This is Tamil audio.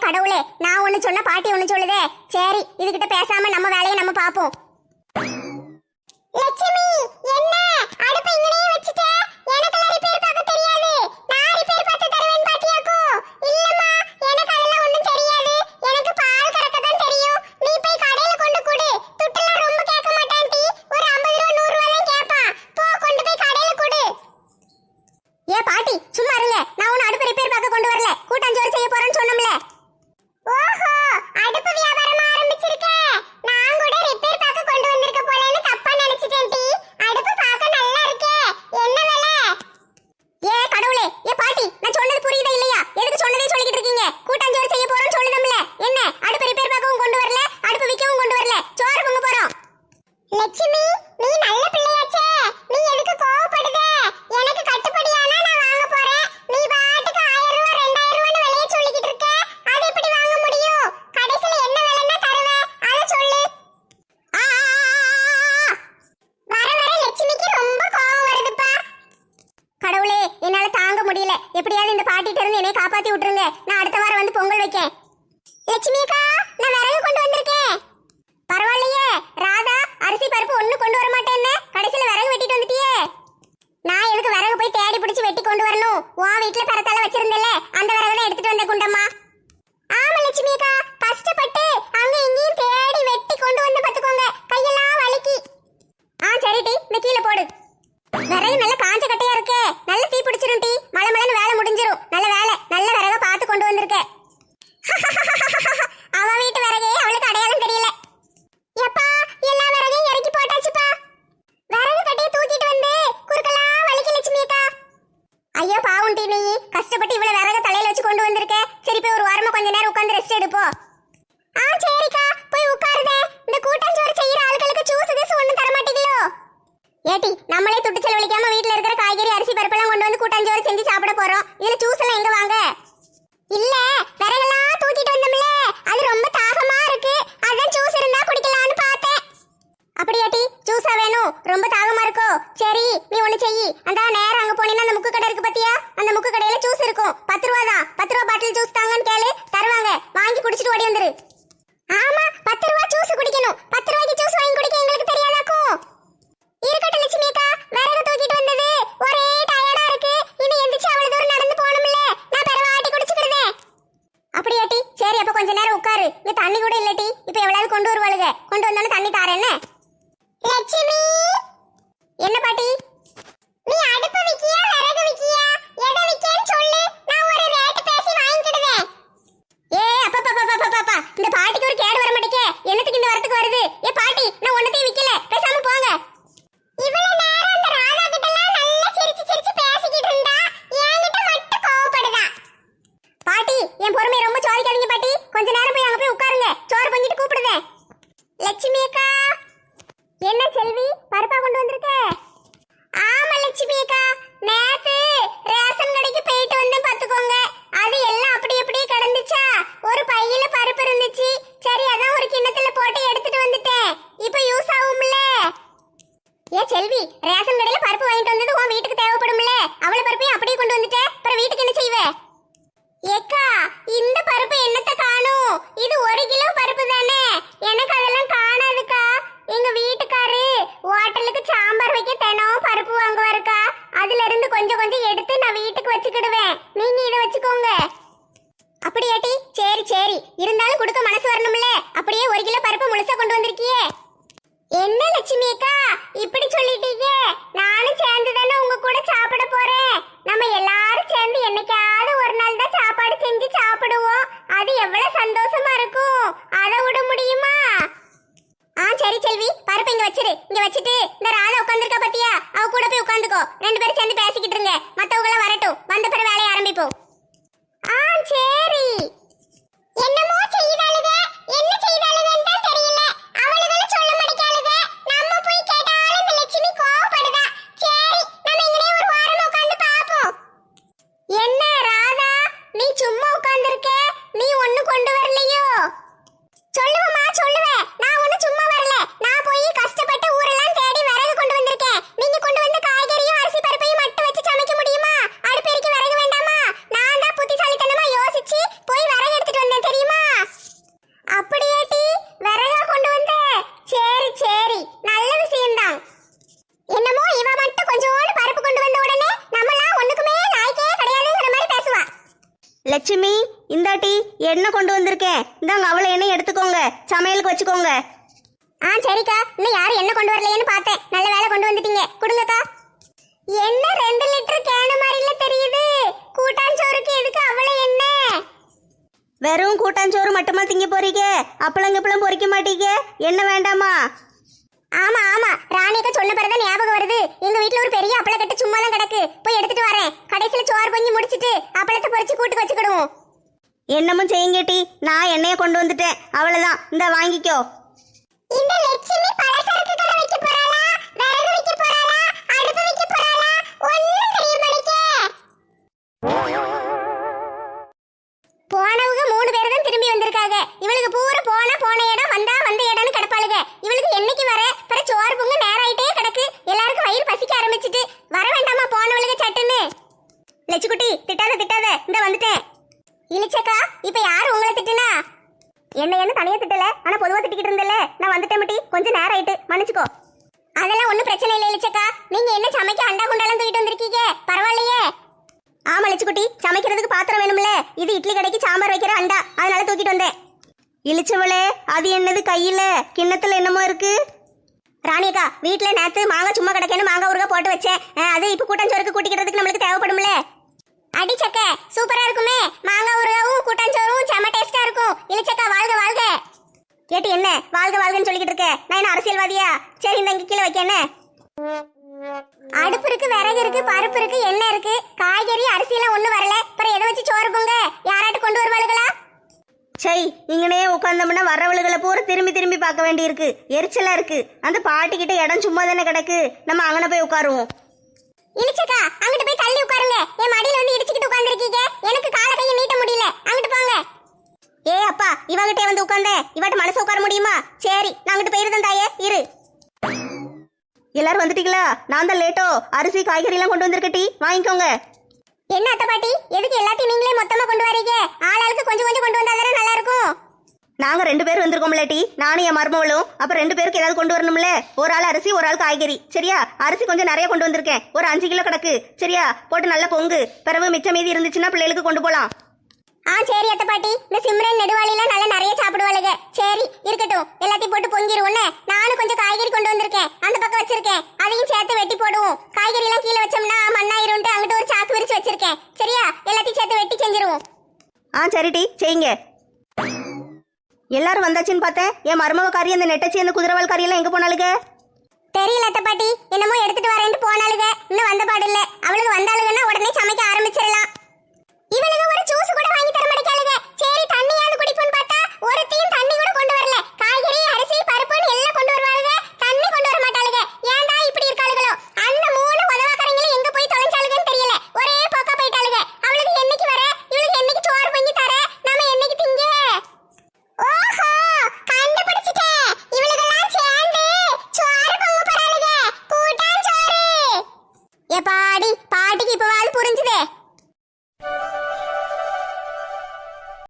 கடவுளே, நான் ஒண்ணு சொன்ன பாட்டி ஒண்ணு சொல்லுதே. சரி, இதுகிட்ட பேசாம நம்ம வேலையை நம்ம பாப்போம். லட்சுமி, என்ன அடுப்பு இங்கனே வச்சிட்ட? எனக்கு ரிப்பேர் பார்க்க தெரியாது. நான் ரிப்பேர் பார்த்து தருவேன் பாட்டியாக்கோ? இல்லம்மா, எனக்கு அதெல்லாம் ஒண்ணும் தெரியாது. எனக்கு பால் கறக்க தான் தெரியும். நீ போய் கடையில கொண்டு கொடு. துட்டெல்லாம் ரொம்ப கேட்க மாட்டான் டி. ஒரு 50 ரூபாய் 100 ரூபாய் தான் கேட்பான். போ, கொண்டு போய் கடையில கொடு. ஏ பாட்டி, சும்மா இருங்க. நான் உன்னை அடுப்பு ரிப்பேர் பார்க்க கொண்டு வரல. கூட்டாஞ்சோறு செய்ய போறேன்னு சொன்னோம்ல. ஓஹோ, அடுப்பு வியாபாரம் ஆரம்பிச்சிருக்க. நான் கூட ரிப்பேர் பார்க்க கொண்டு வந்திருக்க போலன்னு தப்பா நினைச்சிட்டேன் டி. அடுப்பு பார்க்க நல்லா இருக்கே. என்ன விலை? ஏ கடவுளே, ஏ பாட்டி, நான் சொன்னது புரியுதா இல்லையா? எதுக்கு சொன்னதே சொல்லிக்கிட்டு இருக்கீங்க? கூட்டாஞ்சோறு செய்ய போறோம்னு சொல்லுதம்ல. என்ன அடுப்பு ரிப்பேர் பார்க்கவும் கொண்டு வரல, அடுப்பு விக்கவும் கொண்டு வரல, சோறு பொங்க போறோம். லட்சுமி, நீ நல்ல பிள்ளையாச்சே. நீ எதுக்கு கோவப்படுத? எனக்கு கட்டுப்படியானா நான் வாங்க போறேன். நீ பாட்டுக்கு 1000 ரூபாய் 2000 ரூபாய்னு விலைய சொல்லிக்கிட்டு இருக்க. அது எப்படி வாங்க முடியும்? கடைசில என்ன விலைன்னா தருவேன், அத சொல்லு. வர வர லட்சுமிக்கு ரொம்ப கோவம் வருதுப்பா. கடவுளே, என்னால தாங்க முடியல. எப்படியாவது இந்த பாட்டிட்ட இருந்து என்னை காப்பாத்தி விட்டுருங்க. நான் அடுத்த வாரம் வந்து பொங்கல் வைக்கேன். லட்சுமி அக்கா, நான் விறகு கொண்டு வந்திருக்கேன். பரவாயில்லையே ராதா, அரிசி பருப்பு ஒண்ணு கொண்டு வர மாட்டேன்னு கடைசில விறகு வெட்டிட்டு வந்துட்டியே. நான் எதுக்கு விறகு போய் தேடி பிடிச்சு வெட்டி கொண்டு வரணும்? உன் வீட்டுல பரத்தால வச்சிருந்தல, அந்த விறகு தான் எடுத்துட்டு வந்த குண்டம்மா. ஆமா லட்சுமி அக்கா, கஷ்டப்பட்டு அங்க இங்கேயும் தேடி வெட்டி கொண்டு வந்து பாத்துக்கோங்க. கையெல்லாம் வலிக்கி. சரி டி, இந்த கீழே போடு. விறகு நல்ல காஞ்ச கட்டையா இருக்கே. நல்ல தீ பிடிச்சிரும் டி. மழை மழைன்னு வேலை முடிஞ்சிரும். நல்ல வேலை, நல்ல விறக பார்த்து கொண்டு வந்திருக்க. அவ வீட்டு விறகே அவளுக்கு அடையாளம் தெரியல. எப்பா, எல்லா விறகையும் இறக்கி போட்டாச்சுப்பா. விறகு கட்டையை தூக்கிட்டு வந்து குறுக்கெல்லாம் வலிக்க லட்சுமி அக்கா. ஐயா பாவம் டி, நீ கஷ்டப்பட்டு இவ்வளவு விறக தலையில வச்சு கொண்டு வந்திருக்க. சரி, போய் ஒரு வாரமா கொஞ்ச நேரம் உட்கார்ந்து ரெஸ்ட் எடுப்போம். சரிக்கா, போய் உட்காருதே. இந்த கூட்டாஞ்சோறு செய்யற ஆளுகளுக்கு ஜூஸ் கீஸ் ஒண்ணும் தர மாட்டீங்களோ? ஏட்டி, நம்மளே துட்டு செலவழிக்காம வீட்ல இருக்கிற காய்கறி அரிசி பருப்பெல்லாம் கொண்டு வந்து கூட்டாஞ்சோறு செஞ்சு சாப்பிட போறோம். இதுல ஜூஸ் எல்லாம் எங்க வாங்க? இல்ல, விறகெல்லாம் தூக்கிட்டு வந்தோம்ல, அது ரொம்ப தாகமா இருக்கு. அதான் ஜூஸ் இருந்தா குடிக்கலாம்னு பார்த்தேன். அப்படியாட்டி, ஜூஸா வேணும்? ரொம்ப தாகமா இருக்கோ? சரி, நீ ஒண்ணு செய். அந்த நேரம் அங்க போனீங்கன்னா அந்த முக்கு கடை இருக்கு பாத்தியா? அந்த முக்கு கடையில ஜூஸ் இருக்கும். 10 ரூபா தான். 10 ரூபா பாட்டில் ஜூஸ் தாங்கன்னு கேளு, தருவாங்க. வாங்கி குடிச்சிட்டு ஓடி வந்துரு. ஆமா, 10 ரூபா ஜூஸ் குடிக்கணும். 10 ரூபாய்க்கு ஜூஸ் வாங்கி குடிக்க எங்களுக்கு தெரியாதாக்கும். இருக்கட்டும் லட்சுமி அக்கா, விறகு தூக்கிட்டு வந்தது ஒரே டயர்டா இருக்கு. இன்னும் எந்திரிச்சு அவ்வளவு தூரம் நடந்து போகணும்ல. நான் பெறவாட்டி குடிச்சுக்கிறதே. அப்படியாட்டி, சரி, அப்ப கொஞ்ச நேரம் உட்காரு. இங்க தண்ணி கூட இல்லட்டி. இப்ப எவ்வளவு கொண்டு வருவாளுங்க. கொண்டு வந்தாலும் தண்ணி தாரேன்னு. லட்சுமி, என்ன பாட்டி? நீ அடுப்பு விக்கியா விறகு விக்கியா? எதை விக்கேன்னு சொல்லு, நான் ஒரு ரேட் பேசி வாங்கிடுவேன். அப்பா, இந்த பாட்டிக்கு ஒரு கேடு வர மாட்டேக்கே. என்னத்துக்கு இந்த வரத்துக்கு வருது? ஏ பாட்டி, நான் ஒன்னத்தையும் விக்கல, பேசாம போங்க. இவ்வளவு நேரம் அந்த ராதா கிட்ட எல்லாம் நல்லா சிரிச்சு சிரிச்சு பேசிக்கிட்டு இருந்தா, என்கிட்ட மட்டும் கோவப்படுதா? பாட்டி, என் பொறுமையை ரொம்ப சோதிக்காதீங்க பாட்டி. கொஞ்ச நேரம் போய் அங்க போய் உட்காருங்க. சோறு பொங்கிட்டு கூப்பிடுதே. லட்சுமி அக்கா. என்ன செல்வி, பருப்பா கொண்டு வந்திருக்க? ஆமா லட்சுமி அக்கா, நேத்து ரேஷன் கடைக்கு போயிட்டு வந்து பாத்துக்கோங்க. அது எல்லாம் அப்படி அப்படியே கிடந்துச்சா. ஒரு பையில பருப்பு இருந்துச்சு. சரி, அதான் ஒரு கிண்ணத்துல போட்டு எடுத்துட்டு வந்துட்டேன். இப்போ யூஸ் ஆகும்ல. ஏ செல்வி, ரேஷன் கடையில பருப்பு வாங்கிட்டு வந்தது உன் வீட்டுக்கு தேவைப்படும்ல. அவ்வளவு பருப்பையும் அப்படியே கொண்டு வந்துட்ட. அப்புறம் வீட்டுக்கு என்ன செய்வே? ஏக்கா, இந்த பருப்பு என்னத்த காணும்? இது 1 கிலோ பருப்பு தானே. எனக்கு அதெல்லாம் காணாதுக்கா. எங்க வீட்டுக்காரு ஹோட்டலுக்கு சாம்பார் வைக்க தினம் பருப்பு வாங்குவாருக்கா. அதுல இருந்து கொஞ்சம் கொஞ்சம் எடுத்து நான் வீட்டுக்கு வச்சுக்கிடுவேன். நீங்க இதை வச்சுக்கோங்க. அப்படியாட்டி, சரி சரி, இருந்தாலும் கொடுக்க மனசு வரணும்ல. அப்படியே 1 கிலோ பருப்பு முழுசா கொண்டு வந்திருக்கியே. என்ன லட்சுமி அக்கா, இப்படி சொல்லிட்டீங்க? நானும் சேர்ந்து தானே உங்க கூட சாப்பிட போறேன். நம்ம எல்லாரும் சேர்ந்து என்னைக்காவது ஒரு நாள் தான் சாப்பாடு செஞ்சு சாப்பிடுவோம். அது எவ்வளவு சந்தோஷமா இருக்கும். அதை விட முடியுமா? சரி செல்வி, பருப்பு இங்க வச்சிரு. இங்க வச்சுட்டு இந்த ராதா உட்கார்ந்திருக்கா பாத்தியா, அவ கூட போய் உட்கார்ந்துக்கோ. 2 பேரும் சேர்ந்து பேசிக்கிட்டு இருங்க. மத்தவங்க எல்லாம் வரட்டும். வந்த பிறகு வேலையை ஆரம்பிப்போம். சரி. என்னமோ செய்தாளுக, என்ன செய்தாளுகன்னு தான் தெரியல. அவளுகளும் சொல்ல மாட்டேங்காளுக. நம்ம போய் கேட்டாலும் சரி சரி, நல்ல விஷயம்தான். என்னமோ இவ மட்டும் கொஞ்சோண்டு பருப்பு கொண்டு வந்த உடனே நம்மளாம் ஒண்ணுக்குமே லாய்க்கே கிடையாதுங்கிற மாதிரி பேசுவா. லட்சுமி, இந்தாட்டி எண்ணெய் கொண்டு வந்திருக்கேன், இந்தாங்க அவளை எண்ணெய் எடுத்துக்கோங்க, சமையலுக்கு வச்சுக்கோங்க. சரிக்கா, இன்னும் யாரும் என்ன கொண்டு வரலையேன்னு பார்த்தேன். நல்ல வேலை கொண்டு வந்துட்டீங்க, கொடுங்கக்கா. என்ன 2 லிட்டர் கேனு மாதிரில தெரியுது. கூட்டாஞ்சோறுக்கு எதுக்கு அவ்வளவு என்ன? வெறும் கூட்டாஞ்சோறு மட்டுமா திங்க போறீங்க? அப்பளம் கிப்பளம் பொரிக்க மாட்டீங்க? என்ன வேண்டாமா? ஆமா ஆமா, ராணியக்கா சொன்ன பிறகு ஞாபகம் வருது. எங்க வீட்ல ஒரு பெரிய அப்பள கட்டு சும்மா தான் கிடக்கு, போய் எடுத்துட்டு வரேன். கடைசியில சோறு பொங்கி முடிச்சிட்டு அப்பளத்தை பொரிச்சு கூட்டுக்கு வச்சுக்கிடுவோம். என்னமும் செய்யுங்கட்டி, நான் எண்ணெயை கொண்டு வந்துட்டேன், அவ்வளவுதான். இந்த வாங்கிக்கோ. இந்த லட்சுமி பலசரக்கு கடை வைக்க போறாளா, விறகு வைக்க போறாளா, அடுப்பு வைக்க போறாளா, ஒண்ணும் தெரிய மாட்டேங்குது. போனவங்க 3 பேர் தான் திரும்பி வந்திருக்காங்க. இவளுக்கு பூரா போன இடம் வந்த இடம்னு கிடப்பாளுங்க. இவளுக்கு என்னைக்கு வர பிற சோறு பொங்க நேரம் ஆயிட்டே கிடக்கு. எல்லாருக்கும் வயிறு பசிக்க ஆரம்பிச்சிட்டு வர வேண்டாமா போனவளுக்கு சட்டுன்னு. லட்சுக்குட்டி, திட்டாத, இந்த வந்துட்டேன். இளிச்சக்கா, இப்ப யாரு உங்களை திட்டுனா? என்ன தனியா திட்டல, ஆனா பொதுவா திட்டிக்கிட்டு இருந்தல. நான் வந்துட்டேன் மட்டி, கொஞ்சம் நேரம் ஆயிட்டு, மன்னிச்சுக்கோ. அதெல்லாம் ஒண்ணும் பிரச்சனை இல்லை இளிச்சக்கா. நீங்க என்ன சமைக்க அண்டா குண்டாலாம் தூக்கிட்டு வந்திருக்கீங்க, பரவாயில்லையே. ஆமா லட்சுக்குட்டி, சமைக்கிறதுக்கு பாத்திரம் வேணும்ல, இது இட்லி கடைக்கு சாம்பார் வைக்கிற அண்டா, அதனால தூக்கிட்டு வந்தேன். இளிச்சவளே, அது என்னது கையில கிண்ணத்துல என்னமோ இருக்கு? ராணியக்கா, வீட்டுல நேத்து மாங்காய் சும்மா கிடக்கேன்னு மாங்காய் ஊறுகாய் போட்டு வச்சேன். அது இப்ப கூட்டாஞ்சோறுக்கு கூட்டிக்கிறதுக்கு நம்மளுக்கு தேவைப்படும்ல. அடிச்சக்க சூப்பரா இருக்குமே, மாங்காய் ஊறுகாவும் கூட்டாஞ்சோறும் செம டேஸ்டா இருக்கும். இளிச்சக்கா வாழ்க வாழ்க. கேட்டு என்ன வாழ்க வாழ்கன்னு சொல்லிக்கிட்டு இருக்க? நான் என்ன அரசியல்வாதியா? சரி, இந்த இங்க கீழே வைக்க. என்ன அடுப்பு இருக்கு, விறகு இருக்கு, பருப்பு இருக்கு, எண்ணெய் இருக்கு, காய்கறி அரிசி எல்லாம் ஒண்ணு வரல. அப்புறம் எதை வச்சு சோறு பொங்க? யாராட்டு கொண்டு வருவாளுகளா? சரி, இங்கனே உட்காந்தோம்னா வரவளுகளை பூரா திரும்பி திரும்பி பார்க்க வேண்டி இருக்கு, எரிச்சலா இருக்கு. அந்த பாட்டி கிட்ட இடம் சும்மா தானே கிடக்கு, நம்ம அங்கன போய் உட்காருவோம். இளிச்சக்கா, அங்கிட்டு போய் தள்ளி உட்காருங்க. என் மடியில வந்து இடிச்சுக்கிட்டு உட்கார்ந்துருக்கீங்க, எனக்கு காலை கையை நீட்ட முடியல. அங்கிட்டு போங்க. ஏ அப்பா, இவகிட்டே வந்து உட்கார்ந்தேன், இவட்ட மனசு உட்கார முடியுமா? சரி, நான் அங்கிட்டு போயிருந்தேன் தாயே, இரு. எல்லாரும் வந்துட்டீங்களா? நான் தான் லேட்டோ. அரிசி காய்கறி எல்லாம் கொண்டு வந்திருக்கட்டி, வாங்கிக்கோங்க. என்ன அத்தை பாட்டி, எதுக்கு எல்லாத்தையும் நீங்களே மொத்தமா கொண்டு வரீங்க? ஆளாளுக்கு கொஞ்சம் கொஞ்சம் கொண்டு வந்தா தானே நல்லா இருக்கும். நாங்க 2 பேர் வந்திருக்கோம்ல டி, நானும் என் மருமவளும். அப்ப 2 பேருக்கு ஏதாவது கொண்டு வரணும்ல. ஒரு ஆள் அரிசி, ஒரு ஆள் காய்கறி. சரியா? அரிசி கொஞ்சம் நிறைய கொண்டு வந்திருக்கேன், ஒரு 5 கிலோ கிடக்கு. சரியா? போட்டு நல்ல பொங்கு, பிறகு மிச்சம் மீதி இருந்துச்சுன்னா பிள்ளைகளுக்கு கொண்டு போலாம். சரி அத்தை பாட்டி, இந்த சிம்ரன் நெடுவாளிலாம் நல்லா நிறைய சாப்பிடுவாளுங்க. சரி இருக்கட்டும், எல்லாத்தையும் போட்டு பொங்கிருவோன்னு. நானும் கொஞ்சம் காய்கறி கொண்டு வந்திருக்கேன், அந்த பக்கம் வச்சிருக்கேன். அதையும் சேர்த்து வெட்டி போடுவோம். காய்கறி எல்லாம் கீழே வச்சோம்னா மண்ணாயிரும்ட்டு அங்கிட்டு ஒரு சாக்கு விரிச்சு வச்சிருக்கேன். சரியா? எல்லாத்தையும் சேர்த்து வெட்டி செஞ்சிருவோம். சரி டி, செய்யுங்க. எல்லாரும் வந்தாச்சுன்னு பார்த்தேன். என் மருமவக்காரி அந்த நெட்டச்சி அந்த குதிரவால் காரியெல்லாம் எங்க போனாலுங்க? தெரியல அத்தை பாட்டி, என்னமோ எடுத்துட்டு வரேன்ட்டு போனாலுங்க. இன்னும் வந்த பாடு இல்ல. அவளுக்கு வந்தாளுங்கன்னா உடனே சமைக்க ஆரம்பிச்சிடலாம். இவளுக்கு ஒரு ஜூஸ் கூட வாங்கி தர மாட்டேங்காளுங்க. சரி தண்ணியாவது குடிப்போன்னு பார்த்தா ஒருத்தையும் தண்ணி கூட கொண்டு வரல. காய்கறி அரிசி பருப்புன்னு எல்லாம் கொண்டு வருவாளுங்க, தண்ணி கொண்டு வர மாட்டாளுங்க. ஏன்டா இப்படி இருக்காளுகளோ? அந்த 3 உதவாக்காரங்களும் எங்க போய் தொலைஞ்சாளுங்கன்னு தெரியல. ஒரே போக்கா போயிட்டாளுங்க. அவளுக்கு என்னைக்கு வர, இவளுக்கு என்னைக்கு சோறு பொங்கி தர, நாம என்னைக்கு திங்க? ஓஹோ, கண்டுபிடிச்சிட்டேன். இவளுக்கெல்லாம் சேர்ந்து சோறு பொங்க போறாளுங்க, கூட்டாஞ்சோறு. ஏ பாடி, பாட்டிக்கு இப்பவாது புரிஞ்சுதே.